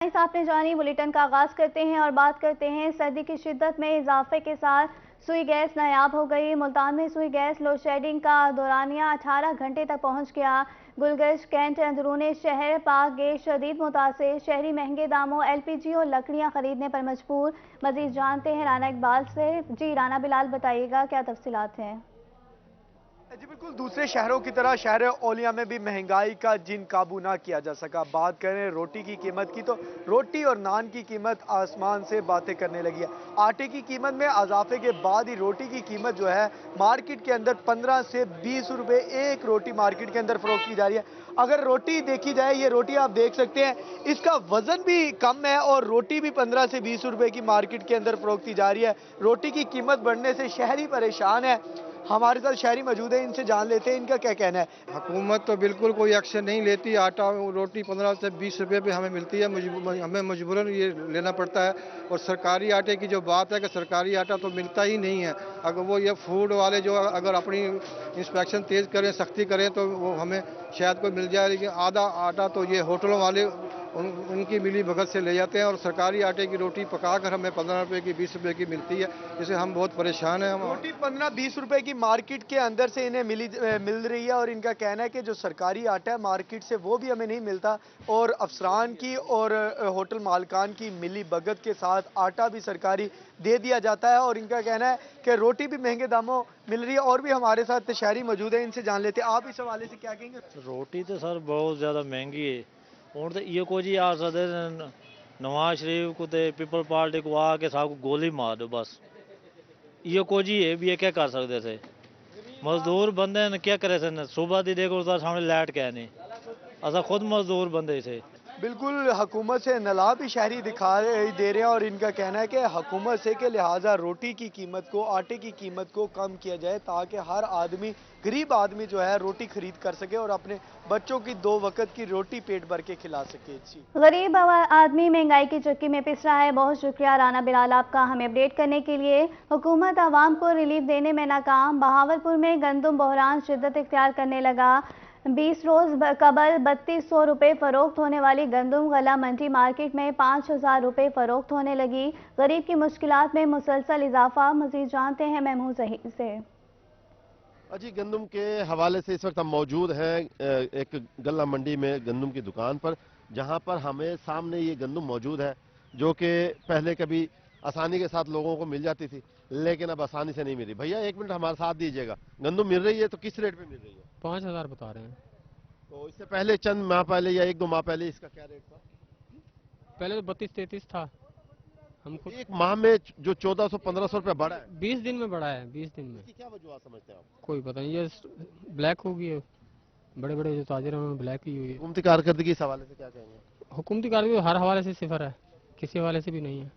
आपने जानी बुलेटिन का आगाज करते हैं और बात करते हैं सर्दी की शिद्दत में इजाफे के साथ सुई गैस नायाब हो गई। मुल्तान में सुई गैस लोड शेडिंग का दौरानिया 18 घंटे तक पहुंच गया। गुलगश कैंट अंदरूनी शहर पाक गैस शदीद मुतासिर, शहरी महंगे दामों LPG और लकड़ियां खरीदने पर मजबूर। मजीद जानते हैं राना इकबाल से। जी राना बिलाल, बताइएगा क्या तफसीलात हैं। जी बिल्कुल, दूसरे शहरों की तरह शहर ओलिया में भी महंगाई का जिन काबू ना किया जा सका। बात करें रोटी की कीमत की तो रोटी और नान की कीमत आसमान से बातें करने लगी है। आटे की कीमत में इजाफे के बाद ही रोटी की कीमत जो है मार्केट के अंदर 15 से 20 रुपए एक रोटी मार्केट के अंदर फरोख्त की जा रही है। अगर रोटी देखी जाए, ये रोटी आप देख सकते हैं, इसका वजन भी कम है और रोटी भी 15 से 20 रुपए की मार्केट के अंदर फरोख्त की जा रही है। रोटी की कीमत बढ़ने से शहरी परेशान है। हमारे साथ शहरी मौजूद है, इनसे जान लेते हैं इनका क्या कहना है। हुकूमत तो बिल्कुल कोई एक्शन नहीं लेती। आटा रोटी 15 से 20 रुपए पे हमें मिलती है, हमें मजबूरन ये लेना पड़ता है। और सरकारी आटे की जो बात है कि सरकारी आटा तो मिलता ही नहीं है। अगर वो ये फूड वाले जो अगर अपनी इंस्पेक्शन तेज़ करें, सख्ती करें तो वो हमें शायद कोई मिल जाए, लेकिन आधा आटा तो ये होटलों वाले उनकी मिली भगत से ले जाते हैं और सरकारी आटे की रोटी पकाकर हमें 15 रुपए की 20 रुपए की मिलती है, जिससे हम बहुत परेशान हैं। रोटी 15-20 रुपए की मार्केट के अंदर से इन्हें मिल रही है और इनका कहना है कि जो सरकारी आटा है मार्केट से वो भी हमें नहीं मिलता और अफसरान की और होटल मालकान की मिली भगत के साथ आटा भी सरकारी दे दिया जाता है। और इनका कहना है कि रोटी भी महंगे दामों मिल रही है। और भी हमारे साथ शहरी मौजूद है, इनसे जान लेते हैं आप इस हवाले से क्या कहेंगे। रोटी तो सर बहुत ज़्यादा महंगी है। ਹੁਣ ਤੇ ਇਹ ਕੁਝ ਹੀ ਆ ਸਕਦੇ ਨਵਾਜ਼ ਸ਼ਰੀਫ ਕੋ ਤੇ ਪੀਪਲ ਪਾਰਟੀ ਕੋ ਆ ਕੇ ਸਾਬ ਗੋਲੀ ਮਾਰ ਦਿਓ ਬਸ। ਇਹ ਕੁਝ ਹੀ ਹੈ ਵੀ ਇਹ ਕੀ ਕਰ ਸਕਦੇ थे। मजदूर बंदे ने क्या करे थे, सुबह दी देखो तो सामने लाइट क्या नहीं, असा खुद मजदूर बंदे थे। बिल्कुल, हुकूमत से नला भी शहरी दिखा दे रहे हैं और इनका कहना है कि हुकूमत से कि लिहाजा रोटी की कीमत को, आटे की कीमत को कम किया जाए ताकि हर आदमी, गरीब आदमी जो है रोटी खरीद कर सके और अपने बच्चों की 2 वक्त की रोटी पेट भर के खिला सके। गरीब आदमी महंगाई की चक्की में पिस रहा है। बहुत शुक्रिया राना बिलाल आपका हमें अपडेट करने के लिए। हुकूमत आवाम को रिलीफ देने में नाकाम। बहावलपुर में गंदम बहरान शिद्दत इख्तियार करने लगा। 20 रोज कबल 3200 रुपए फरोख्त होने वाली गंदम गला मंडी मार्केट में 5000 रुपए फरोख्त होने लगी। गरीब की मुश्किलात में मुसलसल इजाफा। मजीद जानते हैं महमूद जहीर से। जी, गंदम के हवाले से इस वक्त हम मौजूद हैं एक गल्ला मंडी में गंदम की दुकान पर, जहां पर हमें सामने ये गंदम मौजूद है जो कि पहले कभी आसानी के साथ लोगों को मिल जाती थी, लेकिन अब आसानी से नहीं मिल रही। भैया एक मिनट हमारे साथ दीजिएगा। गंदम मिल रही है तो किस रेट पे मिल रही है? 5000 बता रहे हैं। तो इससे पहले चंद माह पहले या 1-2 माह पहले इसका क्या रेट था? पहले तो 32-33 था। हमको एक माह में जो 1400-1500 रुपए बढ़ा है, 20 दिन में बढ़ा है। 20 दिन में इसकी क्या वजह समझते हैं आप? कोई पता नहीं, ये ब्लैक हो गई है। बड़े बड़े जो ताजिर हैं उन्होंने ब्लैक की हुई है। हुकूमती कारकर्दगी इस हवाले से क्या कहेंगे? हुकूमती कारकर्दगी हर हवाले से सिफर है, किसी हवाले से भी नहीं है।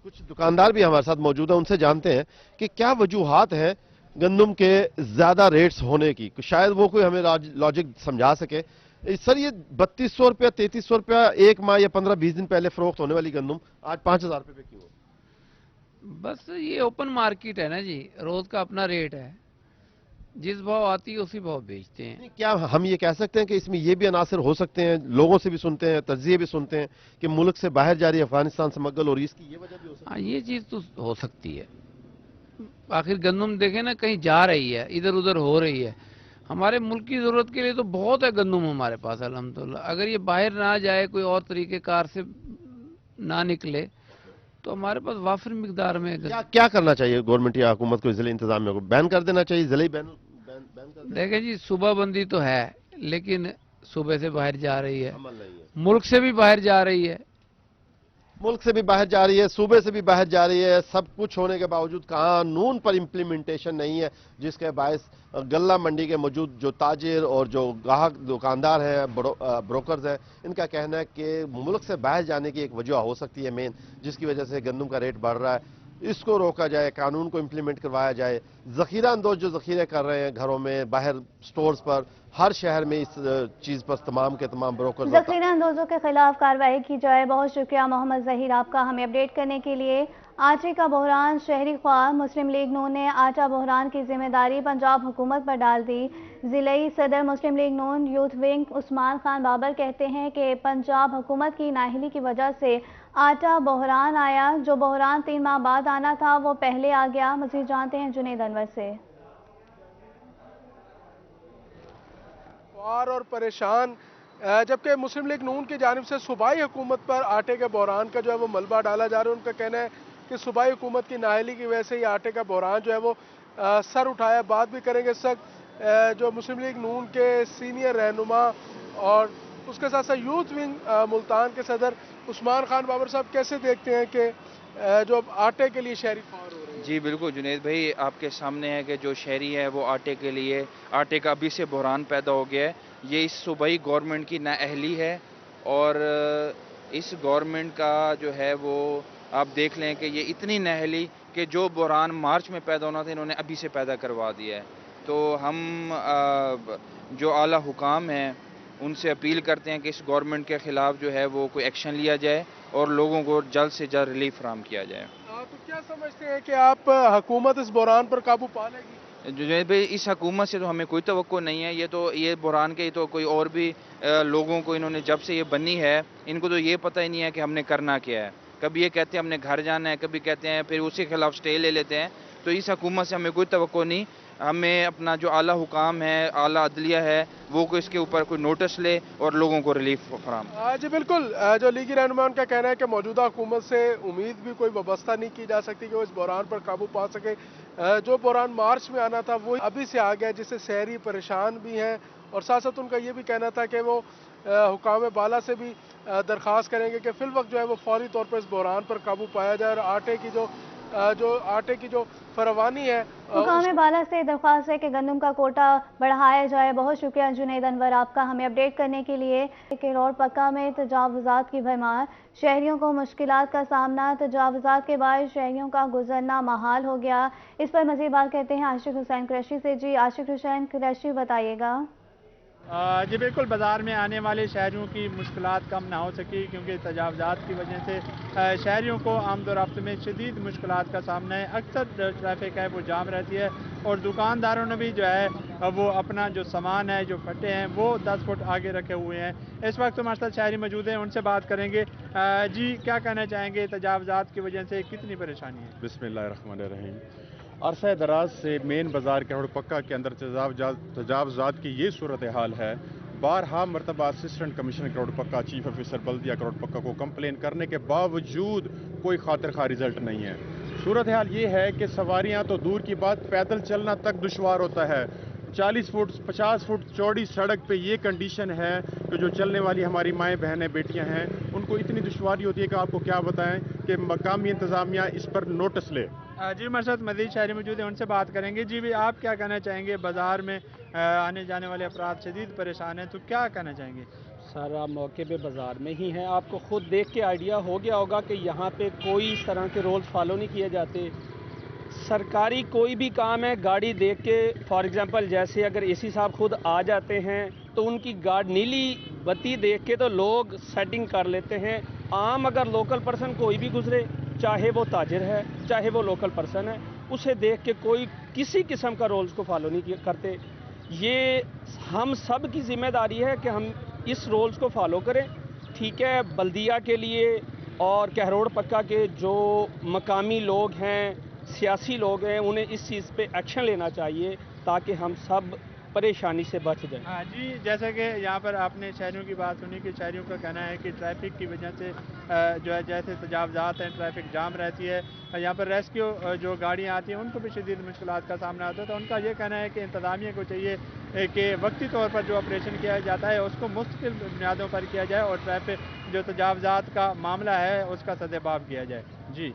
कुछ दुकानदार भी हमारे साथ मौजूद हैं, उनसे जानते हैं कि क्या वजूहात हैं गंदम के ज्यादा रेट्स होने की। शायद वो कोई हमें लॉजिक समझा सके। सर, ये 3200 रुपया 3300 रुपया एक माह या 15-20 दिन पहले फरोख्त होने वाली गंदम आज 5000 रुपये पे क्यों? बस ये ओपन मार्केट है ना जी, रोज का अपना रेट है, जिस भाव आती है उसी भाव बेचते हैं। क्या हम ये कह सकते हैं कि इसमें ये भी अनासर हो सकते हैं, लोगों से भी सुनते हैं, तज्जिए भी सुनते हैं कि मुल्क से बाहर जा रही अफगानिस्तान स्मगल और इसकी ये वजह भी हो सकती है? हाँ, ये चीज तो हो सकती है। आखिर गंदम देखे ना, कहीं जा रही है, इधर उधर हो रही है। हमारे मुल्क की जरूरत के लिए तो बहुत है गंदम हमारे पास अल्हम्दुलिल्लाह। अगर ये बाहर ना जाए, कोई और तरीकेकार से ना निकले, तो हमारे पास वाफिर मिकदार में क्या करना चाहिए गवर्नमेंट या हुकूमत को? जिले इंतजामिया को बैन कर देना चाहिए, जिले बैन कर देना। देखें जी, सुबह बंदी तो है, लेकिन सुबह से बाहर जा रही है, मुल्क से भी बाहर जा रही है। मुल्क से भी बाहर जा रही है, सूबे से भी बाहर जा रही है। सब कुछ होने के बावजूद कानून पर इम्प्लीमेंटेशन नहीं है, जिसके बायस गल्ला मंडी के मौजूद जो ताजिर और जो ग्राहक दुकानदार हैं, ब्रोकर्स हैं, इनका कहना है कि मुल्क से बाहर जाने की एक वजह हो सकती है मेन, जिसकी वजह से गंदम का रेट बढ़ रहा है। इसको रोका जाए, कानून को इम्प्लीमेंट करवाया जाए। जखीरा अंदोज जो जखीरे कर रहे हैं घरों में, बाहर स्टोर्स पर, हर शहर में इस चीज पर तमाम के तमाम ब्रोकर जखीरा अंदोजों के खिलाफ कार्रवाई की जाए। बहुत शुक्रिया मोहम्मद जहीर आपका हमें अपडेट करने के लिए। آٹے کا بحران شہری خواہ مسلم لیگ نون نے آٹا بحران کی ذمہ داری پنجاب حکومت پر ڈال دی۔ ضلعی صدر مسلم لیگ نون یوتھ ونگ عثمان خان بابر کہتے ہیں کہ پنجاب حکومت کی نااہلی کی وجہ سے آٹا بحران آیا، جو بحران 3 ماہ بعد آنا تھا وہ پہلے آ گیا۔ مزید جانتے ہیں جنید انور سے۔ خوار اور پریشان، جبکہ مسلم لیگ نون کی جانب سے صوبائی حکومت پر آٹے کے بحران کا جو ہے وہ ملبہ ڈالا جا رہا ہے۔ ان کا کہنا ہے کہ صوبائی حکومت کی نااہلی کی وجہ سے یہ آٹے کا بحران جو ہے وہ سر اٹھایا۔ بات بھی کریں گے اس وقت جو مسلم لیگ نون کے سینئر رہنما اور اس کے ساتھ ساتھ یوتھ ونگ ملتان کے صدر عثمان خان بابر صاحب کیسے دیکھتے ہیں کہ جو آٹے کے لیے شہری خوار ہو رہے ہیں؟ جی بالکل جنید بھائی، آپ کے سامنے ہے کہ جو شہری ہے وہ آٹے کے لیے آٹے کا ابھی سے بحران پیدا ہو گیا ہے۔ یہ اس صوبائی گورنمنٹ کی نااہلی ہے اور اس گورنمنٹ کا جو ہے وہ آپ دیکھ لیں کہ یہ اتنی نااہلی کہ جو بحران مارچ میں پیدا ہونا تھا انہوں نے ابھی سے پیدا کروا دیا ہے۔ تو ہم جو اعلیٰ حکام ہیں ان سے اپیل کرتے ہیں کہ اس گورنمنٹ کے خلاف جو ہے وہ کوئی ایکشن لیا جائے اور لوگوں کو جلد سے جلد ریلیف فراہم کیا جائے۔ تو کیا سمجھتے ہیں کہ آپ حکومت اس بحران پر قابو پا لے گی؟ جنید بھائی، اس حکومت سے تو ہمیں کوئی توقع نہیں ہے۔ یہ بحران کے تو کوئی اور بھی لوگوں کو انہوں نے جب سے یہ بنی ہے ان کو تو یہ پتہ ہی نہیں ہے کہ ہم نے کرنا کیا ہے۔ کبھی یہ کہتے ہیں ہم نے گھر جانا ہے، کبھی کہتے ہیں پھر اسی کے خلاف سٹے لے لیتے ہیں۔ تو اس حکومت سے ہمیں کوئی توقع نہیں۔ ہمیں اپنا جو اعلیٰ حکام ہے، اعلیٰ عدلیہ ہے، وہ اس کے اوپر کوئی نوٹس لے اور لوگوں کو ریلیف فراہم۔ جی بالکل، جو لیگی رہنما ان کا کہنا ہے کہ موجودہ حکومت سے امید بھی کوئی وابستہ نہیں کی جا سکتی کہ وہ اس بحران پر قابو پا سکے۔ جو بحران مارچ میں آنا تھا وہ ابھی سے آ گیا، جس سے شہری پریشان بھی ہیں اور ساتھ ساتھ ان کا یہ بھی کہنا تھا کہ وہ حکام بالا سے بھی درخواست کریں گے کہ فی الوقت جو ہے وہ فوری طور پر اس بحران پر قابو پایا جائے اور آٹے کی جو فراوانی ہے۔ حکام بالا سے درخواست ہے کہ گندم کا کوٹا بڑھایا جائے۔ بہت شکریہ جنید انور آپ کا ہمیں اپڈیٹ کرنے کے لیے۔ کہ روڈ پکا میں تجاوزات کی بھرمار، شہریوں کو مشکلات کا سامنا، تجاوزات کے باعث شہریوں کا گزرنا محال ہو گیا۔ اس پر مزید بات کرتے ہیں عاشق حسین قریشی سے۔ جی عاشق حسین قریشی، بتائیے گا۔ جی بالکل، بازار میں آنے والے شہریوں کی مشکلات کم نہ ہو سکی کیونکہ تجاوزات کی وجہ سے شہریوں کو آمد و رفت میں شدید مشکلات کا سامنا ہے۔ اکثر ٹریفک ہے وہ جام رہتی ہے اور دکانداروں نے بھی جو ہے وہ اپنا جو سامان ہے، جو پھٹے ہیں وہ 10 فٹ آگے رکھے ہوئے ہیں۔ اس وقت ہمارے ساتھ شہری موجود ہیں، ان سے بات کریں گے۔ جی کیا کہنا چاہیں گے، تجاوزات کی وجہ سے کتنی پریشانی ہے؟ بسم اللہ الرحمن الرحیم۔ عرصہ دراز سے مین بازار کے روڈ پکا کے اندر تجاوزات کی یہ صورتحال ہے۔ بارہا مرتبہ اسسٹنٹ کمشنر کروڑ پکا، چیف آفیسر بلدیہ کروڑ پکا کو کمپلین کرنے کے باوجود کوئی خاطر خواہ رزلٹ نہیں ہے۔ صورتحال یہ ہے کہ سواریاں تو دور کی بات، پیدل چلنا تک دشوار ہوتا ہے۔ 40 فٹ 50 فٹ چوڑی سڑک پہ یہ کنڈیشن ہے کہ جو چلنے والی ہماری مائیں بہنیں بیٹیاں ہیں ان کو اتنی دشواری ہوتی ہے کہ آپ کو کیا بتائیں کہ مقامی انتظامیہ اس پر نوٹس لے۔ جی ہمارے ساتھ مزید شہری موجود ہیں، ان سے بات کریں گے۔ جی بھی آپ کیا کہنا چاہیں گے، بازار میں آنے جانے والے افراد شدید پریشان ہیں، تو کیا کہنا چاہیں گے؟ سر آپ موقع پہ بازار میں ہی ہیں، آپ کو خود دیکھ کے آئیڈیا ہو گیا ہوگا کہ یہاں پہ کوئی اس طرح کے رولز فالو نہیں کیے جاتے۔ سرکاری کوئی بھی کام ہے گاڑی دیکھ کے، فار ایگزامپل جیسے اگر اے سی صاحب خود آ جاتے ہیں تو ان کی گاڑی نیلی بتی دیکھ کے تو لوگ سیٹنگ کر لیتے ہیں۔ عام اگر لوکل پرسن کوئی بھی گزرے، چاہے وہ تاجر ہے چاہے وہ لوکل پرسن ہے، اسے دیکھ کے کوئی کسی قسم کا رولز کو فالو نہیں کرتے۔ یہ ہم سب کی ذمہ داری ہے کہ ہم اس رولز کو فالو کریں۔ ٹھیک ہے، بلدیہ کے لیے اور کہروڑ پکا کے جو مقامی لوگ ہیں، سیاسی لوگ ہیں، انہیں اس چیز پہ ایکشن لینا چاہیے تاکہ ہم سب پریشانی سے بچ جائیں۔ جی جیسا کہ یہاں پر آپ نے شہریوں کی بات سنی کہ شہریوں کا کہنا ہے کہ ٹریفک کی وجہ سے جو ہے جیسے تجاوزات ہیں، ٹریفک جام رہتی ہے، یہاں پر ریسکیو جو گاڑیاں آتی ہیں ان کو بھی شدید مشکلات کا سامنا ہوتا ہے۔ تو ان کا یہ کہنا ہے کہ انتظامیہ کو چاہیے کہ وقتی طور پر جو آپریشن کیا جاتا ہے اس کو مستقل بنیادوں پر کیا جائے اور ٹریفک جو تجاوزات کا معاملہ ہے اس کا سدباب کیا جائے۔ جی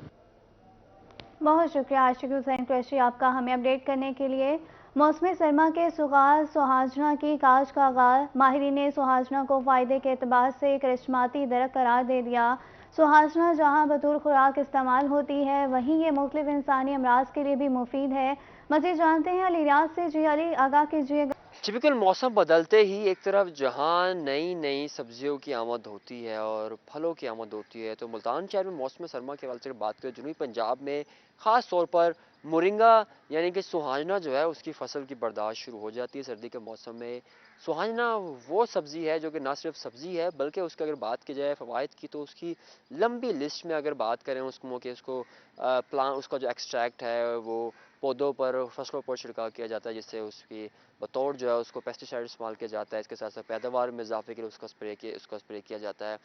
بہت شکریہ عاشق حسین قریشی آپ کا ہمیں اپڈیٹ کرنے کے لیے۔ موسم سرما کے سغاز سہاجنا کی کاشت کا آغاز، ماہرین نے سہاجنا کو فائدے کے اعتبار سے کرشماتی درخت قرار دے دیا۔ سہاجنا جہاں بطور خوراک استعمال ہوتی ہے وہیں یہ مختلف انسانی امراض کے لیے بھی مفید ہے۔ مزید جانتے ہیں علی ریاض سے۔ جی علی، آگاہ کیجیے گا۔ جی بالکل، موسم بدلتے ہی ایک طرف جہاں نئی نئی سبزیوں کی آمد ہوتی ہے اور پھلوں کی آمد ہوتی ہے، تو ملتان شہر میں موسم سرما کے حوالے سے بات کریں، جنوبی پنجاب میں خاص طور پر مورنگا یعنی کہ سوہانجنا جو ہے اس کی فصل کی برداشت شروع ہو جاتی ہے سردی کے موسم میں۔ سوہانجنا وہ سبزی ہے جو کہ نہ صرف سبزی ہے بلکہ اس کی اگر بات کی جائے فوائد کی، تو اس کی لمبی لسٹ میں اگر بات کریں اس کو اس کا جو ایکسٹریکٹ ہے وہ پودوں پر فصلوں پر چھڑکاؤ کیا جاتا ہے، جس سے اس کی بطور جو ہے اس کو پیسٹیسائڈ استعمال کیا جاتا ہے۔ اس کے ساتھ ساتھ پیداوار میں اضافے کے لیے اس کا اسپرے کیا جاتا ہے۔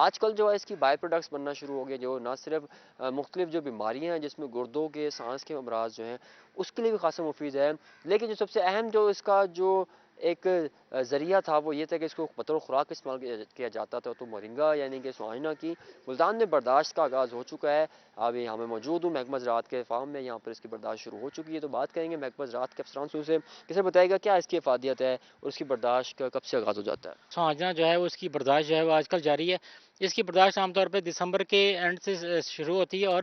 آج کل جو ہے اس کی بائی پروڈکٹس بننا شروع ہو گئے، جو نہ صرف مختلف جو بیماریاں ہیں جس میں گردوں کے سانس کے امراض جو ہیں اس کے لیے بھی خاصا مفید ہے، لیکن جو سب سے اہم جو اس کا جو ایک ذریعہ تھا وہ یہ تھا کہ اس کو بطور خوراک استعمال کیا جاتا تھا، تو مورنگا یعنی کہ سوہانجنا کی ملتان میں برداشت کا آغاز ہو چکا ہے۔ ابھی یہاں میں موجود ہوں محکمہ زراعت کے فارم میں، یہاں پر اس کی برداشت شروع ہو چکی ہے، تو بات کریں گے محکمہ زراعت کے افسران سے، اسے کسے بتائے گا کیا اس کی افادیت ہے اور اس کی برداشت کا کب سے آغاز ہو جاتا ہے؟ سوہانجنا جو ہے اس کی برداشت جو ہے وہ آج کل جاری ہے۔ اس کی برداشت عام طور پہ دسمبر کے اینڈ سے شروع ہوتی ہے اور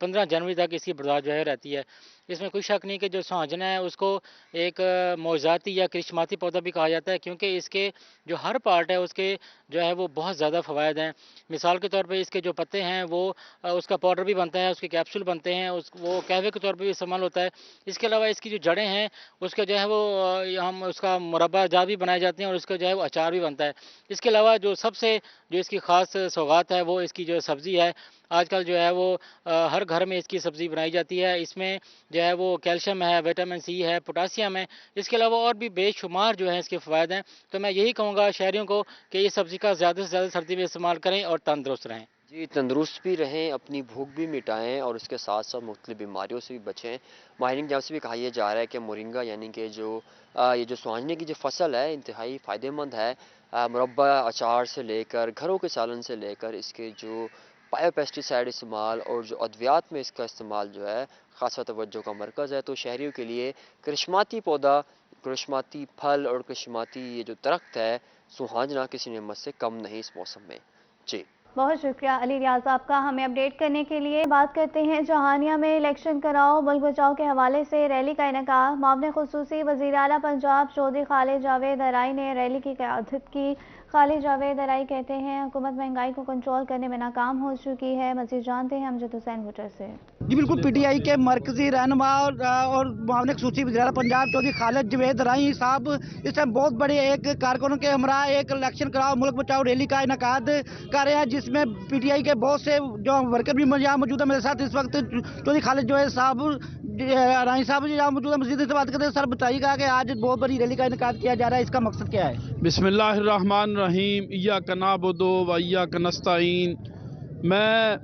15 جنوری تک اس کی برداشت جو ہے رہتی ہے۔ اس میں کوئی شک نہیں کہ جو سوہانجنا ہے اس کو ایک معجزاتی یا کرشماتی پودا بھی کہا جاتا ہے، کیونکہ اس کے جو ہر پارٹ ہے اس کے جو ہے وہ بہت زیادہ فوائد ہیں۔ مثال کے طور پہ اس کے جو پتے ہیں وہ اس کا پاؤڈر بھی بنتا ہے، اس کے کیپسول بنتے ہیں، وہ قہوے کے طور پہ بھی استعمال ہوتا ہے۔ اس کے علاوہ اس کی جو جڑیں ہیں اس کے جو ہے وہ ہم اس کا مربع جات بھی بنائے جاتے ہیں اور اس کا جو ہے وہ اچار بھی بنتا ہے۔ اس کے علاوہ جو سب سے جو اس کی خاص سوغات ہے وہ اس کی جو سبزی ہے، آج کل جو ہے وہ ہر گھر میں اس کی سبزی بنائی جاتی ہے۔ اس میں جو ہے وہ کیلشیم ہے، وٹامن سی ہے، پوٹاسیم ہے، اس کے علاوہ اور بھی بے شمار جو ہیں اس کے فوائد ہیں۔ تو میں یہی کہوں گا شہریوں کو کہ یہ سبزی کا زیادہ سے زیادہ سردی میں استعمال کریں اور تندرست رہیں۔ جی، تندرست بھی رہیں، اپنی بھوک بھی مٹائیں اور اس کے ساتھ ساتھ مختلف بیماریوں سے بھی بچیں۔ ماہرین کی جانب سے بھی کہا یہ جا رہا ہے کہ مورنگا یعنی کہ یہ جو سوہانجنے کی جو فصل ہے انتہائی فائدہ مند ہے، مربع اچار سے لے کر گھروں کے سالن سے لے کر اس کے جو بایو پیسٹیسائڈ استعمال اور جو ادویات میں اس کا استعمال جو ہے خاصا توجہ کا مرکز ہے۔ تو شہریوں کے لیے کرشماتی پودا، کرشماتی پھل اور کرشماتی یہ جو درخت ہے سوہانجنا کسی نعمت سے کم نہیں اس موسم میں۔ جی بہت شکریہ علی ریاض آپ کا ہمیں اپڈیٹ کرنے کے لیے۔ بات کرتے ہیں جہانیہ میں الیکشن کراؤ ملک بچاؤ کے حوالے سے ریلی کا انعقاد۔ معاون خصوصی وزیر اعلیٰ پنجاب چودھری خالد جاوید ارائی نے ریلی کی قیادت کی۔ خالد جاوید ارائی کہتے ہیں حکومت مہنگائی کو کنٹرول کرنے میں ناکام ہو چکی ہے۔ مزید جانتے ہیں امجد حسین بھٹر سے۔ جی بالکل، پی ٹی آئی کے مرکزی رہنما اور معاون خصوصی وزیر اعلیٰ پنجاب چودھری خالد جاوید ارائی صاحب اس ٹائم بہت بڑے ایک کارکنوں کے ہمراہ ایک الیکشن کراؤ ملک بچاؤ ریلی کا انعقاد کر رہے ہیں، جس میں پی ٹی آئی کے بہت سے جو ورکر بھی یہاں موجود ہیں۔ میرے ساتھ اس وقت چودھری خالد جاوید صاحب ارائی صاحب یہاں موجود ہیں، مزید سے بات کرتے ہیں۔ سر بتائیے گا کہ آج بہت بڑی ریلی کا انعقاد کیا جا رہا ہے، اس کا مقصد کیا ہے؟ بسم اللہ الرحمن الرحیم، ایاک نعبد و ایاک نستعین۔ میں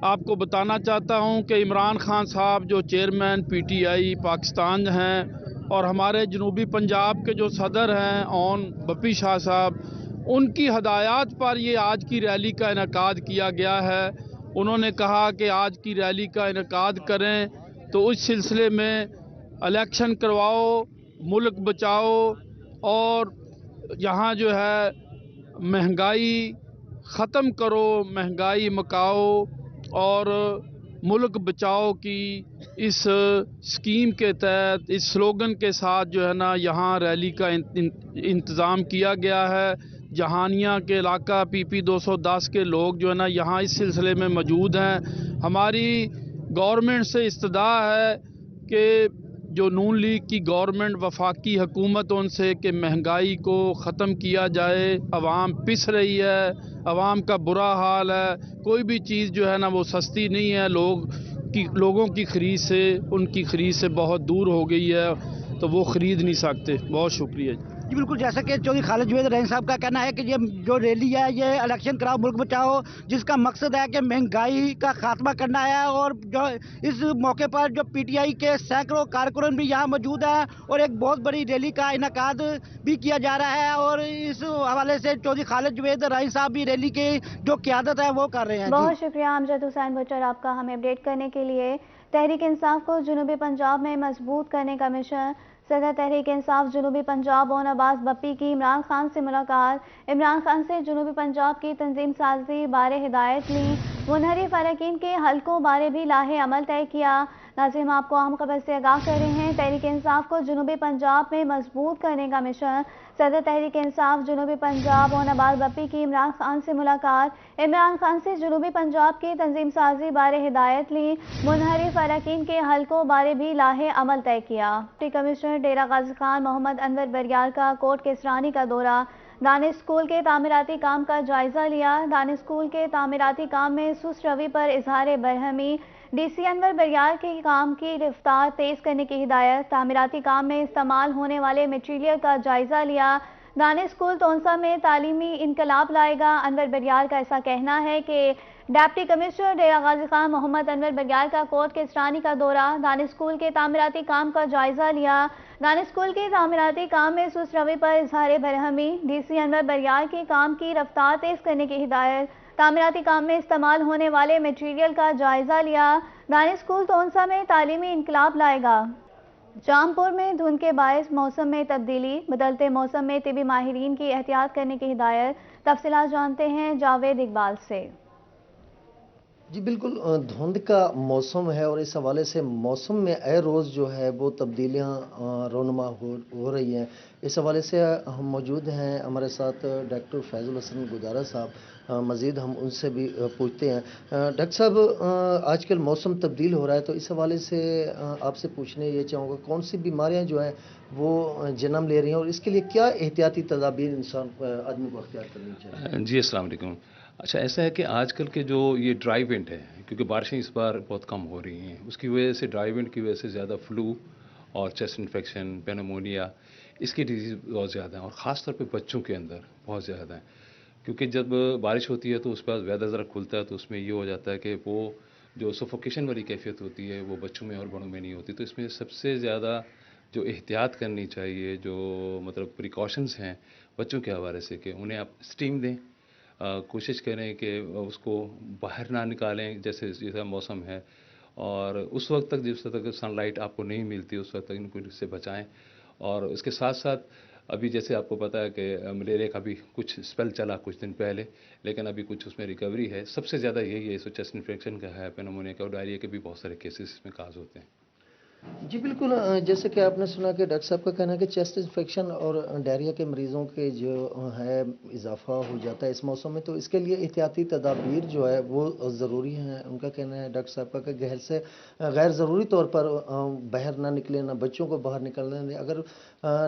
آپ کو بتانا چاہتا ہوں کہ عمران خان صاحب جو chairman P T I Pakistan ہیں اور ہمارے جنوبی پنجاب کے جو صدر ہیں اون بپی شاہ صاحب، ان کی ہدایات پر یہ آج کی ریلی کا انعقاد کیا گیا ہے۔ انہوں نے کہا کہ آج کی ریلی کا انعقاد کریں، تو اس سلسلے میں الیکشن کرواؤ ملک بچاؤ اور یہاں جو ہے مہنگائی ختم کرو، مہنگائی مکاؤ اور ملک بچاؤ کی اس سکیم کے تحت اس سلوگن کے ساتھ جو ہے نا یہاں ریلی کا انتظام کیا گیا ہے۔ جہانیہ کے علاقہ پی پی 210 کے لوگ جو ہے نا یہاں اس سلسلے میں موجود ہیں۔ ہماری گورنمنٹ سے استدعا ہے کہ جو نون لیگ کی گورنمنٹ وفاقی حکومت ان سے کہ مہنگائی کو ختم کیا جائے۔ عوام پس رہی ہے، عوام کا برا حال ہے، کوئی بھی چیز جو ہے نا وہ سستی نہیں ہے، لوگوں کی خرید سے ان کی خرید سے بہت دور ہو گئی ہے، تو وہ خرید نہیں سکتے۔ بہت شکریہ جی بالکل، جیسا کہ چودھری خالد جاوید ارائی صاحب کا کہنا ہے کہ یہ جو ریلی ہے یہ الیکشن کراؤ ملک بچاؤ، جس کا مقصد ہے کہ مہنگائی کا خاتمہ کرنا ہے، اور جو اس موقع پر جو پی ٹی آئی کے سینکڑوں کارکنان بھی یہاں موجود ہیں اور ایک بہت بڑی ریلی کا انعقاد بھی کیا جا رہا ہے، اور اس حوالے سے چودھری خالد جاوید ارائی صاحب بھی ریلی کی جو قیادت ہے وہ کر رہے ہیں۔ بہت شکریہ امجد حسین بھٹر آپ کا ہمیں اپڈیٹ کرنے کے لیے۔ تحریک انصاف کو جنوبی پنجاب میں مضبوط کرنے کا مشن۔ صدر تحریک انصاف جنوبی پنجاب اون عباس بپی کی عمران خان سے ملاقات۔ عمران خان سے جنوبی پنجاب کی تنظیم سازی بارے ہدایت لی۔ मुनहरिफ अरकान के हलकों बारे भी लाहे अमल तय किया। नाज़रीन, हम आपको अहम खबर से आगाह कर रहे हैं। तहरीक इंसाफ को जनूबी पंजाब में मजबूत करने का मिशन। सदर तहरीक इंसाफ जनूबी पंजाब और नवाज बप्पी की इमरान खान से मुलाकात। इमरान खान से जनूबी पंजाब की तंजीम साजी बारे हिदायत ली। मुनहरिफ अरकान के हलकों बारे भी लाहे अमल तय किया। डिप्टी कमिश्नर डेरा गाजी खान मोहम्मद अनवर बरियार का कोट केसरानी का दौरा। दानिश स्कूल के तामीराती काम का जायजा लिया। दानिश स्कूल के तामीराती काम में सुस्त रवि पर इजहार बरहमी। डीसी अनवर बरियार के काम की रफ्तार तेज करने की हिदायत। तामीराती काम में इस्तेमाल होने वाले मटीरियल का जायजा लिया। दानिश स्कूल तोंसा में तालीमी इनकलाब लाएगा। अनवर बरियार का ऐसा कहना है कि डिप्टी कमिश्नर डेरा गाजी खान मोहम्मद अनवर बरियार का कोट केसरानी का दौरा। दानिश स्कूल के तामीराती काम का जायजा लिया। दानिश स्कूल के तामीराती काम में सुस्त रवि पर इजहार बरहमी। डीसी अनवर बरियार के काम की रफ्तार तेज करने की हिदायत। तामीराती काम में इस्तेमाल होने वाले मटीरियल का जायजा लिया। दानिश स्कूल तोंसा में तालीमी इनकलाब लाएगा। जामपुर में धुंध के बायस मौसम में तब्दीली। बदलते मौसम में तिबी माहिरीन की एहतियात करने की हिदायत। तफसीलात जानते हैं जावेद इकबाल से। जी बिल्कुल, धुंध का मौसम है और इस हवाले से मौसम में आए रोज़ जो है वो तब्दीलियाँ रोनुमा हो रही हैं। इस हवाले से हम मौजूद हैं, हमारे साथ डॉक्टर फैजुल हसन गुजारा साहब। मज़ीद हम उनसे भी पूछते हैं। डॉक्टर साहब, आजकल मौसम तब्दील हो रहा है, तो इस हवाले से आपसे पूछने ये चाहूँगा, कौन सी बीमारियाँ जो हैं वो जन्म ले रही हैं और इसके लिए क्या एहतियाती तदाबीर इंसान आदमी को अख्तियार करनी चाहिए? जी अस्सलाम वालेकुम। अच्छा, ऐसा है कि आजकल के जो ये ड्राई विंड है, क्योंकि बारिशें इस बार बहुत कम हो रही हैं, उसकी वजह से ड्राई विंड की वजह से ज़्यादा फ्लू और चेस्ट इन्फेक्शन, पेनोमोनिया, इसकी डिजीज़ बहुत ज़्यादा है और ख़ास तौर पे बच्चों के अंदर बहुत ज़्यादा है। क्योंकि जब बारिश होती है तो उस पर वेदर ज़रा खुलता है, तो उसमें ये हो जाता है कि वो जो सफोकेशन वाली कैफियत होती है वो बच्चों में और बड़ों में नहीं होती। तो इसमें सबसे ज़्यादा जो एहतियात करनी चाहिए, जो मतलब प्रिकॉशंस हैं बच्चों के हवाले से, कि उन्हें आप स्टीम दें, कोशिश करें कि उसको बाहर ना निकालें जैसे जैसा मौसम है, और उस वक्त तक जिस तक सनलाइट आपको नहीं मिलती उस वक्त तक इनको इससे बचाएं। और इसके साथ साथ अभी जैसे आपको पता है कि मलेरिया का भी कुछ स्पेल चला कुछ दिन पहले, लेकिन अभी कुछ उसमें रिकवरी है। सबसे ज़्यादा यही है, इसमें चेस्ट इन्फेक्शन का है, पेनोमोनिया का और डायरिया के भी बहुत सारे केसेस इसमें काज होते हैं। जी बिल्कुल, जैसे कि आपने सुना कि डॉक्टर साहब का कहना है कि चेस्ट इन्फेक्शन और डायरिया के मरीज़ों के जो है इजाफा हो जाता है इस मौसम में, तो इसके लिए एहतियाती तदाबीर जो है वो ज़रूरी हैं। उनका कहना है डॉक्टर साहब का कि घर से गैर ज़रूरी तौर पर बाहर ना निकलें, ना बच्चों को बाहर निकलने दें। अगर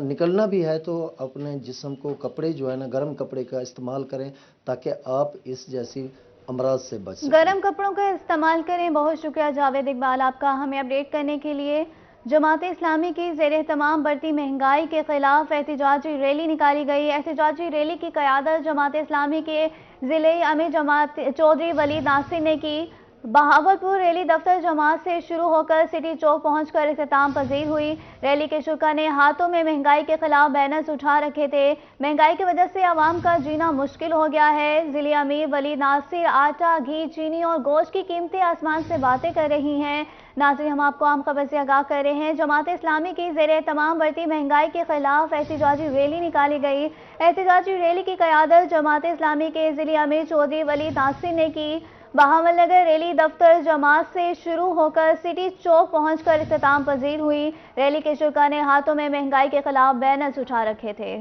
निकलना भी है तो अपने जिस्म को कपड़े जो है ना, गर्म कपड़े का इस्तेमाल करें ताकि आप इस जैसी अमराज से बच सकें। गर्म कपड़ों का इस्तेमाल करें। बहुत शुक्रिया जावेद इकबाल आपका हमें अपडेट करने के लिए। जमात इस्लामी की ज़ेर तमाम बढ़ती महंगाई के खिलाफ एहतजाजी रैली निकाली गई। एहतजाजी रैली की क़यादत जमात इस्लामी के ज़िले अमीर जमात चौधरी वलीद नासिर ने की। बहावलपुर रैली दफ्तर जमात से शुरू होकर सिटी चौक पहुंचकर इख्तिताम पजीर हुई। रैली के शुरा ने हाथों में महंगाई के खिलाफ बैनर्स उठा रखे थे। महंगाई की वजह से आवाम का जीना मुश्किल हो गया है। जिले अमीर वलीद नासिर आटा, घी, चीनी और गोश्त की कीमतें आसमान से बातें कर रही हैं। नाज़रीन, हम आपको आम खबर से आगाह कर रहे हैं। जमात इस्लामी की ज़ेर तमाम बढ़ती महंगाई के खिलाफ एहतजाजी रैली निकाली गई। एहतजाजी रैली की क़यादत जमात इस्लामी के ज़िले अमीर चौधरी वलीद नासिर ने की। बहावल नगर रैली दफ्तर जमात से शुरू होकर सिटी चौक पहुंचकर इख्तिताम पजीर हुई। रैली के शुरा ने हाथों में महंगाई के खिलाफ बैनर्स उठा रखे थे।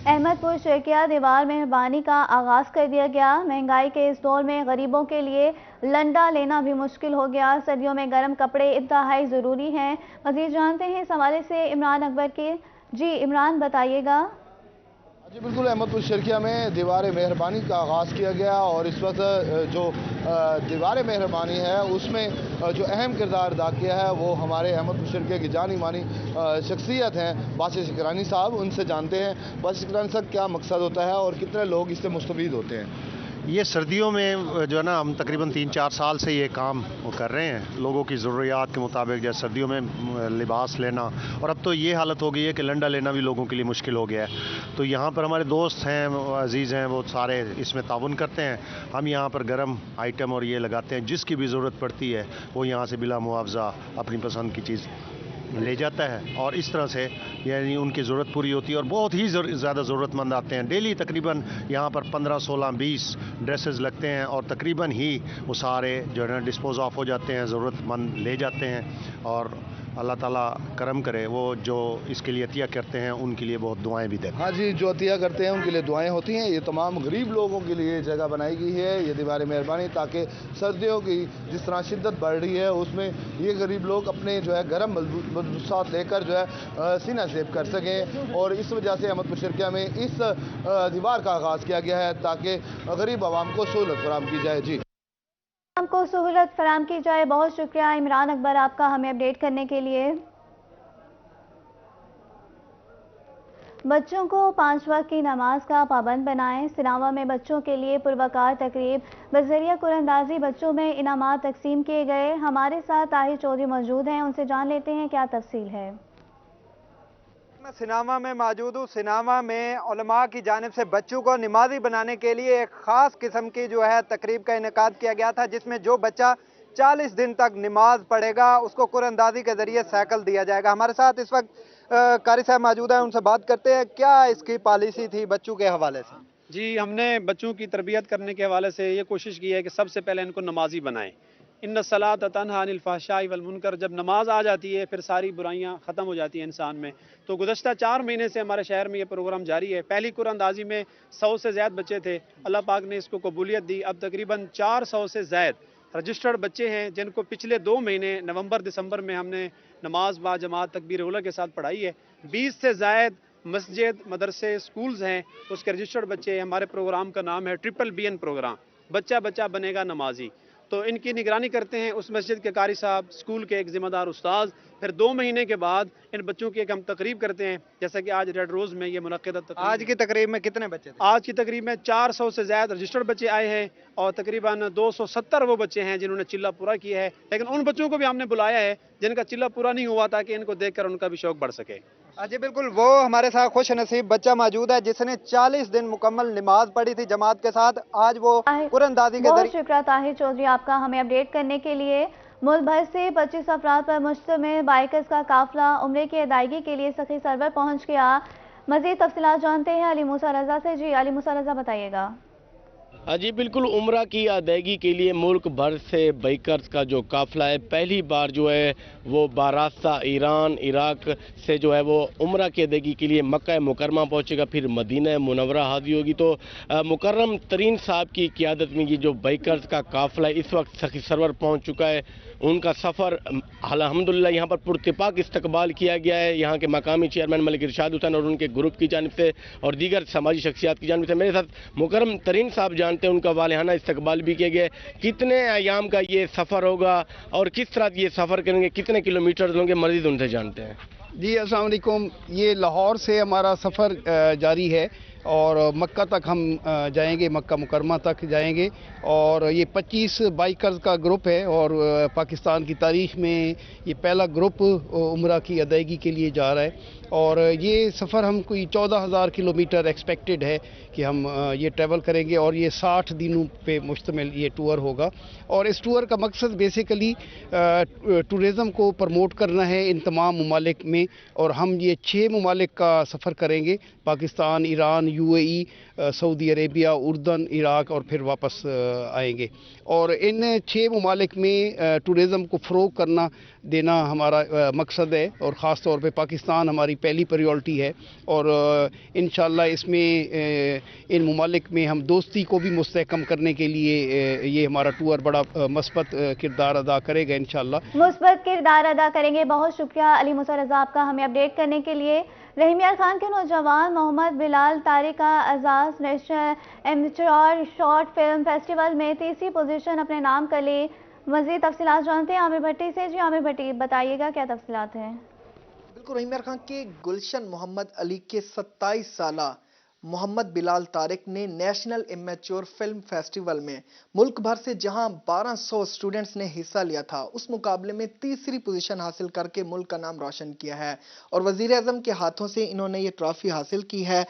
अहमदपुर शर्किया दीवार मेहरबानी का आगाज कर दिया गया। महंगाई के इस दौर में गरीबों के लिए लंडा लेना भी मुश्किल हो गया। सर्दियों में गर्म कपड़े इंतहाई ज़रूरी हैं। मज़ीद जानते हैं इस हवाले से इमरान अकबर के। जी इमरान, बताइएगा। जी बिल्कुल, अहमदपुर शर्किया में दीवार मेहरबानी का आगाज़ किया गया और इस वक्त जो दीवार मेहरबानी है उसमें जो अहम किरदार अदा किया है वो हमारे अहमदपुर शर्किया की जानी मानी शख्सियत हैं बासित शिकरानी साहब। उनसे जानते हैं बासित शिकरानी साहब क्या मकसद होता है और कितने लोग इससे मुस्तफीद होते हैं। ये सर्दियों में जो है ना, हम तकरीबन 3-4 साल से ये काम कर रहे हैं लोगों की ज़रूरियात के मुताबिक, जैसे सर्दियों में लिबास लेना, और अब तो ये हालत हो गई है कि लंडा लेना भी लोगों के लिए मुश्किल हो गया है। तो यहाँ पर हमारे दोस्त हैं, अजीज़ हैं, वो सारे इसमें ताउन करते हैं। हम यहाँ पर गर्म आइटम और ये लगाते हैं, जिसकी भी ज़रूरत पड़ती है वो यहाँ से बिला मुआवजा अपनी पसंद की चीज़ ले जाता है और इस तरह से यानी उनकी ज़रूरत पूरी होती है और बहुत ही ज़्यादा ज़रूरतमंद आते हैं। डेली तकरीबन यहाँ पर 15, 16, 20 ड्रेसेस लगते हैं और तकरीबन ही वो सारे जो है ना डिस्पोज ऑफ हो जाते हैं, ज़रूरतमंद ले जाते हैं और अल्लाह ताला करम करे। वो जो इसके लिए अतिया करते हैं उनके लिए बहुत दुआएं भी देते हैं। हाँ जी, जो अतिया करते हैं उनके लिए दुआएं होती हैं। ये तमाम गरीब लोगों के लिए जगह बनाई गई है ये दीवार मेहरबानी, ताकि सर्दियों की जिस तरह शिद्दत बढ़ रही है उसमें ये गरीब लोग अपने जो है गर्म मलबूसात लेकर जो है सीना सेब कर सकें। और इस वजह से अहमदपुर शर्किया में इस दीवार का आगाज़ किया गया है ताकि गरीब आवाम को सहूलत फराहम की जाए। जी, को सहूलत फराहम की जाए। बहुत शुक्रिया इमरान अकबर आपका हमें अपडेट करने के लिए। बच्चों को 5 वक्त की नमाज का पाबंद बनाएं। सिनावा में बच्चों के लिए पुरवकार तकरीब बजरिया कुरअंदाजी बच्चों में इनामात तकसीम किए गए। हमारे साथ ताहिर चौधरी मौजूद हैं, उनसे जान लेते हैं क्या तफसील है। मैं सिनामा में मौजूद हूँ। सिनामा में उलमा की जानिब से बच्चों को नमाजी बनाने के लिए एक ख़ास किस्म की जो है तकरीब का इनेकाद किया गया था, जिसमें जो बच्चा 40 दिन तक नमाज पढ़ेगा उसको कुरअंदाजी के ज़रिए साइकिल दिया जाएगा। हमारे साथ इस वक्त कारी साहब मौजूद हैं, उनसे बात करते हैं क्या इसकी पॉलिसी थी बच्चों के हवाले से। जी, हमने बच्चों की तरबियत करने के हवाले से ये कोशिश की है कि सबसे पहले इनको नमाजी बनाएं। इन्न सलात तन्हा अनिल फहशाई वल मुनकर, जब नमाज आ जाती है फिर सारी बुराइयां ख़त्म हो जाती हैं इंसान में। तो गुज़श्ता 4 महीने से हमारे शहर में ये प्रोग्राम जारी है। पहली कुरअंदाजी में 100 से ज़्यादा बच्चे थे, अल्लाह पाक ने इसको कबूलियत दी। अब तकरीबन 400 से ज़्यादा रजिस्टर्ड बच्चे हैं जिनको पिछले 2 महीने नवंबर दिसंबर में हमने नमाज बा जमात तकबीर उला के साथ पढ़ाई है। 20 से ज़्यादा मस्जिद मदरसे स्कूल्स हैं, उसके रजिस्टर्ड बच्चे। हमारे प्रोग्राम का नाम है BBN प्रोग्राम, बच्चा बच्चा बनेगा नमाजी। तो इनकी निगरानी करते हैं उस मस्जिद के कारी साहब, स्कूल के एक जिम्मेदार उस्ताद। फिर 2 महीने के बाद इन बच्चों की एक हम तकरीब करते हैं, जैसा कि आज रेड रोज़ में ये मुनक़्क़िदा तकरीब। आज की तकरीब में कितने बच्चे थे? आज की तकरीब में 400 से ज़्यादा रजिस्टर्ड बच्चे आए हैं और तकरीबन 270 वो बच्चे हैं जिन्होंने चिल्ला पूरा किया है। लेकिन उन बच्चों को भी हमने बुलाया है जिनका चिल्ला पूरा नहीं हुआ, ताकि इनको देखकर उनका भी शौक बढ़ सके। जी बिल्कुल, वो हमारे साथ खुश नसीब बच्चा मौजूद है जिसने 40 दिन मुकम्मल नमाज पढ़ी थी जमात के साथ। आज वो कुरअंदाजी के बहुत शुक्रिया ताहिर चौधरी आपका हमें अपडेट करने के लिए। मुल्क भर से 25 अफराद पर मुश्तमिल बाइकर्स का काफिला उम्रे की अदायगी के लिए सखी सरवर पहुंच गया। मजीद तफसीलात जानते हैं अली मूसा रजा से। जी अली मूसा रजा, बताइएगा। जी बिल्कुल, उम्रा की अदायगी के लिए मुल्क भर से बाइकर्स का जो काफिला है पहली बार जो है वो बारास्ता ईरान इराक से जो है वो उम्रा की अदायगी के लिए मक्का मुकरमा पहुंचेगा, फिर मदीना मुनव्वरा हाज़िर होगी। तो मुकर्रम तरीन साहब की क़ियादत में ये जो बाइकर्स का काफिला है इस वक्त सखी सरवर पहुंच चुका है। उनका सफ़र अल्हम्दुलिल्लाह यहाँ पर पुरतपाक इस्तकबाल किया गया है यहाँ के मकामी चेयरमैन मलिक इरशाद हुसैन और उनके ग्रुप की जानिब से और दीगर समाजी शख्सियात की जानिब से। मेरे साथ मुकर्रम तरीन साहब जानते हैं, उनका वालिहाना इस्तकबाल भी किया गया है। कितने अयाम का ये सफ़र होगा और किस तरह ये सफ़र करेंगे, कितने किलोमीटर होंगे, मज़ीद उनसे जानते हैं। जी अस्सलाम वालेकुम, ये लाहौर से हमारा सफ़र जारी है और मक्का तक हम जाएंगे, मक्का मुकरमा तक जाएंगे। और ये 25 बाइकर्स का ग्रुप है और पाकिस्तान की तारीख़ में ये पहला ग्रुप उम्रा की अदायगी के लिए जा रहा है। और ये सफ़र हम कोई 14,000 किलोमीटर एक्सपेक्टेड है कि हम ये ट्रैवल करेंगे और ये 60 दिनों पे मुश्तमिल ये टूर होगा। और इस टूर का मकसद बेसिकली टूरिज़म को प्रमोट करना है इन तमाम ममालिक में। और हम ये 6 ममालिक का सफ़र करेंगे, Pakistan, Iran, UAE, Saudi Arabia, उर्दन, इराक और फिर वापस आएंगे। और इन 6 ममालिक में टूरिज़म को फ़रोग़ करना देना हमारा मकसद है और ख़ास तौर पे पाकिस्तान हमारी पहली प्रायोरिटी है। और इंशाअल्लाह इसमें इन ममालिक में हम दोस्ती को भी मुस्तहकम करने के लिए ये हमारा टूर बड़ा मस्बत किरदार अदा करेगा, इंशाअल्लाह मुस्बत किरदार अदा करेंगे। बहुत शुक्रिया अली मूसा रजा आपका हमें अपडेट करने के लिए। रहीम यार खान के नौजवान मोहम्मद बिलाल तारिका एजाज national amateur short film festival में 3री पोजीशन अपने नाम कर ली। मज़ीद तफसीलात जानते हैं आमिर भट्टी से। जी आमिर भट्टी, बताइएगा क्या तफसीलात हैं। बिल्कुल, रहीम यार खान के गुलशन मोहम्मद अली के 27 साला मोहम्मद बिलाल तारिक ने नेशनल इमेच्योर फिल्म फेस्टिवल में मुल्क भर से जहां 1200 स्टूडेंट्स ने हिस्सा लिया था, उस मुकाबले में तीसरी पोजीशन हासिल करके मुल्क का नाम रोशन किया है और वजीर आजम के हाथों से इन्होंने ये ट्रॉफी हासिल की है।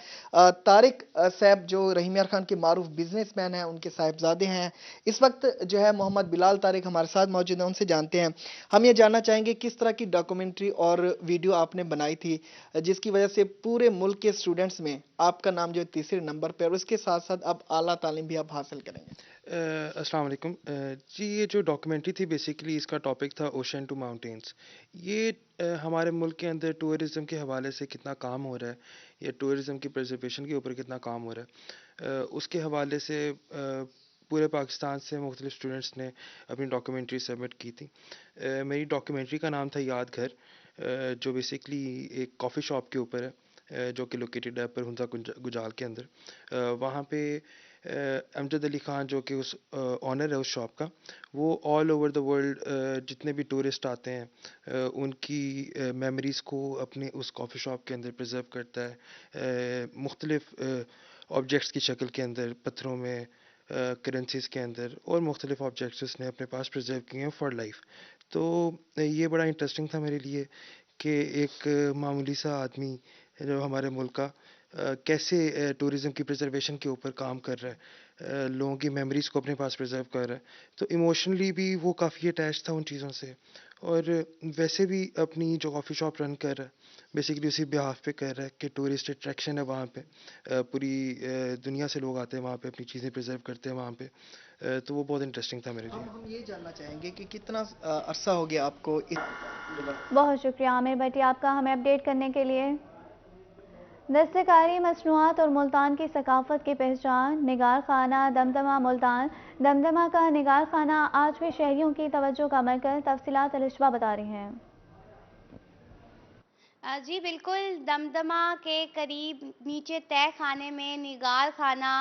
तारिक साहब जो रहीम यार खान के मारूफ बिजनेसमैन हैं, उनके साहिबजादे हैं। इस वक्त जो है मोहम्मद बिलाल तारिक हमारे साथ मौजूद हैं, उनसे जानते हैं। हम ये जानना चाहेंगे किस तरह की डॉक्यूमेंट्री और वीडियो आपने बनाई थी जिसकी वजह से पूरे मुल्क के स्टूडेंट्स में आपका नाम जो तीसरे नंबर पे, और उसके साथ साथ अब आला तालीम भी आप हासिल करेंगे। अस्सलाम वालेकुम जी, ये जो डॉक्यूमेंट्री थी बेसिकली इसका टॉपिक था ओशन टू माउंटेन्स। ये हमारे मुल्क के अंदर टूरिज़म के हवाले से कितना काम हो रहा है या टूरिज़म की प्रिजर्वेशन के ऊपर कितना काम हो रहा है, उसके हवाले से पूरे पाकिस्तान से मुख्तलिफ स्टूडेंट्स ने अपनी डॉक्यूमेंट्री सबमिट की थी। मेरी डॉक्यूमेंट्री का नाम था याद घर, जो बेसिकली एक कॉफ़ी शॉप के ऊपर है जो कि लोकेटेड है परहुंजा गुजाल के अंदर। वहाँ पे अमजद अली ख़ान जो कि उस ऑनर है उस शॉप का, वो ऑल ओवर द वर्ल्ड जितने भी टूरिस्ट आते हैं उनकी मेमोरीज़ को अपने उस कॉफ़ी शॉप के अंदर प्रिजर्व करता है, मुख्तलिफ ऑब्जेक्ट्स की शक्ल के अंदर, पत्थरों में, करेंसीज़ के अंदर, और मुख्तलिफ ऑब्जेक्ट्स उसने अपने पास प्रिजर्व किए हैं फॉर लाइफ। तो ये बड़ा इंटरेस्टिंग था मेरे लिए कि एक मामूली सा आदमी जो हमारे मुल्क का कैसे टूरिज़म की प्रिजर्वेशन के ऊपर काम कर रहा है, लोगों की मेमोरीज़ को अपने पास प्रिजर्व कर रहा है। तो इमोशनली भी वो काफ़ी अटैच था उन चीज़ों से, और वैसे भी अपनी जो कॉफ़ी शॉप रन कर रहा है बेसिकली उसी बिहाफ पे कर रहा है कि टूरिस्ट अट्रैक्शन है वहाँ पे, पूरी दुनिया से लोग आते हैं वहाँ पे, अपनी चीज़ें प्रिजर्व करते हैं वहाँ पे। तो वो बहुत इंटरेस्टिंग था मेरे लिए। हम ये जानना चाहेंगे कि कितना अरसा हो गया आपको बहुत शुक्रिया आमिर भट्टी आपका हमें अपडेट करने के लिए। दस्तकारी मसनूआत और मुल्तान की सकाफत की पहचान निगार खाना दमदमा मुल्तान। दमदमा का निगार खाना आज भी शहरियों की तवज्जो का मरकज़। तफसीलात अलिशबा बता रही हैं। जी बिल्कुल, दमदमा के करीब नीचे तय खाने में निगार खाना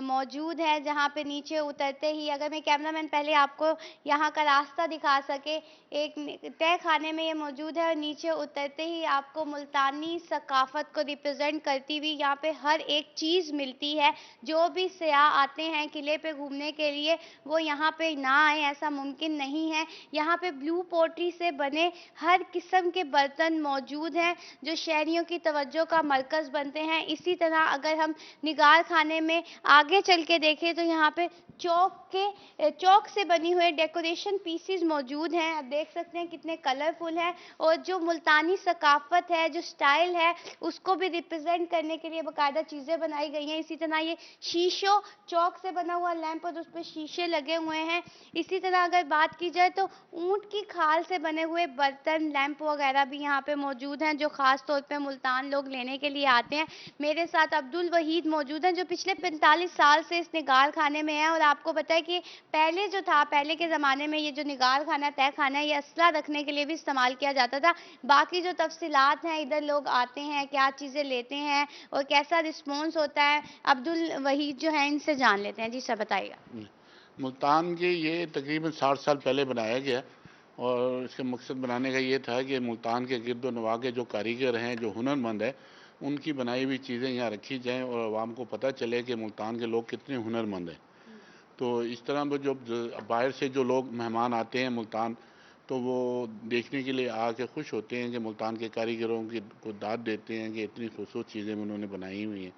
मौजूद है, जहां पे नीचे उतरते ही, अगर मैं कैमरामैन पहले आपको यहां का रास्ता दिखा सके, एक तय खाने में ये मौजूद है और नीचे उतरते ही आपको मुल्तानी सकाफत को रिप्रेजेंट करती हुई यहाँ पे हर एक चीज़ मिलती है। जो भी सयाह आते हैं किले पे घूमने के लिए वो यहाँ पे ना आए ऐसा मुमकिन नहीं है। यहाँ पे ब्लू पोट्री से बने हर किस्म के बर्तन मौजूद हैं जो शहरियों की तवज्जो का मरकज़ बनते हैं। इसी तरह अगर हम निगार खाने में आगे चल के देखें तो यहाँ पे चौक से बनी हुए डेकोरेशन पीसीज मौजूद हैं। आप देख सकते हैं कितने कलरफुल हैं, और जो मुल्तानी सकाफत है, जो स्टाइल है, उसको भी रिप्रेजेंट करने के लिए बाकायदा चीज़ें बनाई गई हैं। इसी तरह ये शीशों चौक से बना हुआ लैंप और उस पर शीशे लगे हुए हैं। इसी तरह अगर बात की जाए तो ऊँट की खाल से बने हुए बर्तन, लैंप वगैरह भी यहाँ पे मौजूद हैं जो ख़ास तौर पे मुल्तान लोग लेने के लिए आते हैं। मेरे साथ अब्दुल वहीद मौजूद हैं जो पिछले 45 साल से इस निगार खाने में है, और आपको पता है कि पहले जो था, पहले के ज़माने में ये जो निगार खाना, तय खाना, ये असला रखने के लिए भी इस्तेमाल किया जाता था। बाकी जो तफसीलात हैं, इधर लोग आते हैं, क्या चीज़ें लेते हैं और कैसा रिस्पॉन्स होता है, अब्दुल वहीद जो है इनसे जान लेते हैं। जी सर बताइएगा। मुल्तान के ये तकरीबन 60 साल पहले बनाया गया, और इसका मकसद बनाने का ये था कि मुल्तान के गिरद नवा के जो कारीगर हैं, जो हुनरमंद हैं, उनकी बनाई हुई चीज़ें यहाँ रखी जाएं और आवाम को पता चले कि मुल्तान के लोग कितने हुनरमंद हैं। तो इस तरह वो जो बाहर से जो लोग मेहमान आते हैं मुल्तान, तो वो देखने के लिए आके खुश होते हैं कि मुल्तान के कारीगरों की को दाद देते हैं कि इतनी खूबसूरत चीज़ें उन्होंने बनाई हुई हैं।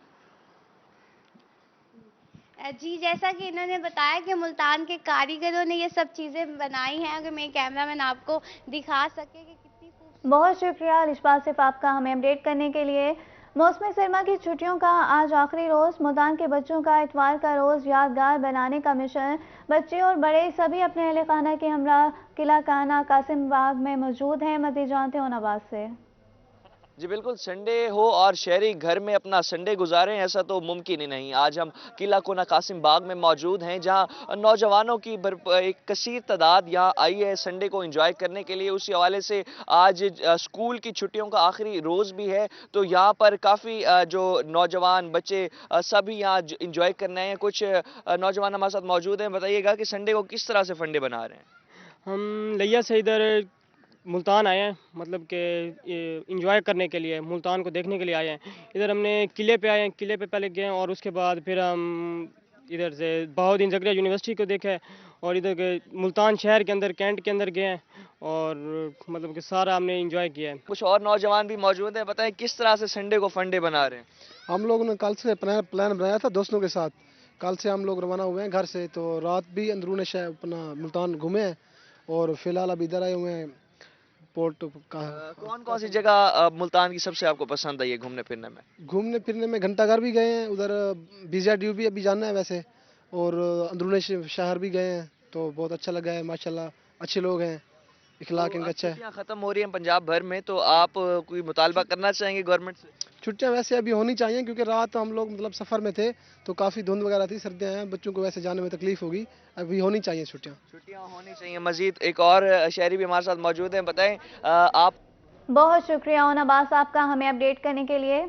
जी जैसा कि इन्होंने बताया कि मुल्तान के कारीगरों ने ये सब चीज़ें बनाई हैं, अगर मेरे कैमरामैन आपको दिखा सके कि कितनी। बहुत शुक्रिया अलिशबा सिर्फ आपका हमें अपडेट करने के लिए। मौसम सरमा की छुट्टियों का आज आखिरी रोज़। मुल्तान के बच्चों का इतवार का रोज़ यादगार बनाने का मिशन। बच्चे और बड़े सभी अपने अहले खाना के हमरा किला काना कासिम बाग में मौजूद हैं। मज़ीद जानते हो नवाज से। जी बिल्कुल, संडे हो और शहरी घर में अपना संडे गुजारें ऐसा तो मुमकिन ही नहीं। आज हम किला कोना कासिम बाग में मौजूद हैं जहां नौजवानों की एक कसीर तादाद यहाँ आई है संडे को एंजॉय करने के लिए। उसी हवाले से आज स्कूल की छुट्टियों का आखिरी रोज़ भी है, तो यहाँ पर काफ़ी जो नौजवान बच्चे सभी यहाँ एंजॉय करने आए हैं। कुछ नौजवान हमारे साथ मौजूद हैं, बताइएगा कि संडे को किस तरह से फंडे बना रहे हैं। हम लिया से इधर ملتان آئے ہیں، مطلب کہ انجوائے کرنے کے لیے، ملتان کو دیکھنے کے لیے آئے ہیں۔ ادھر ہم نے قلعے پہ آئے ہیں، قلعے پہ پہلے گئے ہیں اور اس کے بعد پھر ہم ادھر سے بہاؤالدین زکریا یونیورسٹی کو دیکھا ہے اور ادھر کے ملتان شہر کے اندر کینٹ کے اندر گئے ہیں اور مطلب کہ سارا ہم نے انجوائے کیا ہے۔ کچھ اور نوجوان بھی موجود ہیں، بتائیں کس طرح سے سنڈے کو فنڈے بنا رہے ہیں؟ ہم لوگوں نے کل سے پلان بنایا تھا دوستوں کے ساتھ، کل سے ہم لوگ روانہ ہوئے ہیں گھر سے، تو رات بھی اندرون شہر اپنا ملتان گھومے ہیں اور فی الحال ابھی ادھر آئے ہوئے ہیں پورٹ کا۔ کون کون سی جگہ ملتان کی سب سے آپ کو پسند آئی ہے گھومنے پھرنے میں؟ گھومنے پھرنے میں گھنٹہ گھر بھی گئے ہیں، ادھر BZU بھی ابھی جانا ہے ویسے، اور اندرون شہر بھی گئے ہیں تو بہت اچھا لگا ہے، ماشاءاللہ اچھے لوگ ہیں، اخلاق ان کا اچھا ہے۔ چھٹیاں ختم ہو رہی ہیں پنجاب بھر میں، تو آپ کوئی مطالبہ کرنا چاہیں گے گورنمنٹ سے؟ چھٹیاں ویسے ابھی ہونی چاہیے کیونکہ رات ہم لوگ مطلب سفر میں تھے تو کافی دھند وغیرہ تھی، سردیاں ہیں، بچوں کو ویسے جانے میں تکلیف ہوگی، ابھی ہونی چاہیے چھٹیاں۔ چھٹیاں ہونی چاہیے مزید۔ ایک اور شہری بھی ہمارے ساتھ موجود ہیں، بتائیں آپ۔ بہت شکریہ اون عباس آپ کا ہمیں اپڈیٹ کرنے کے لیے۔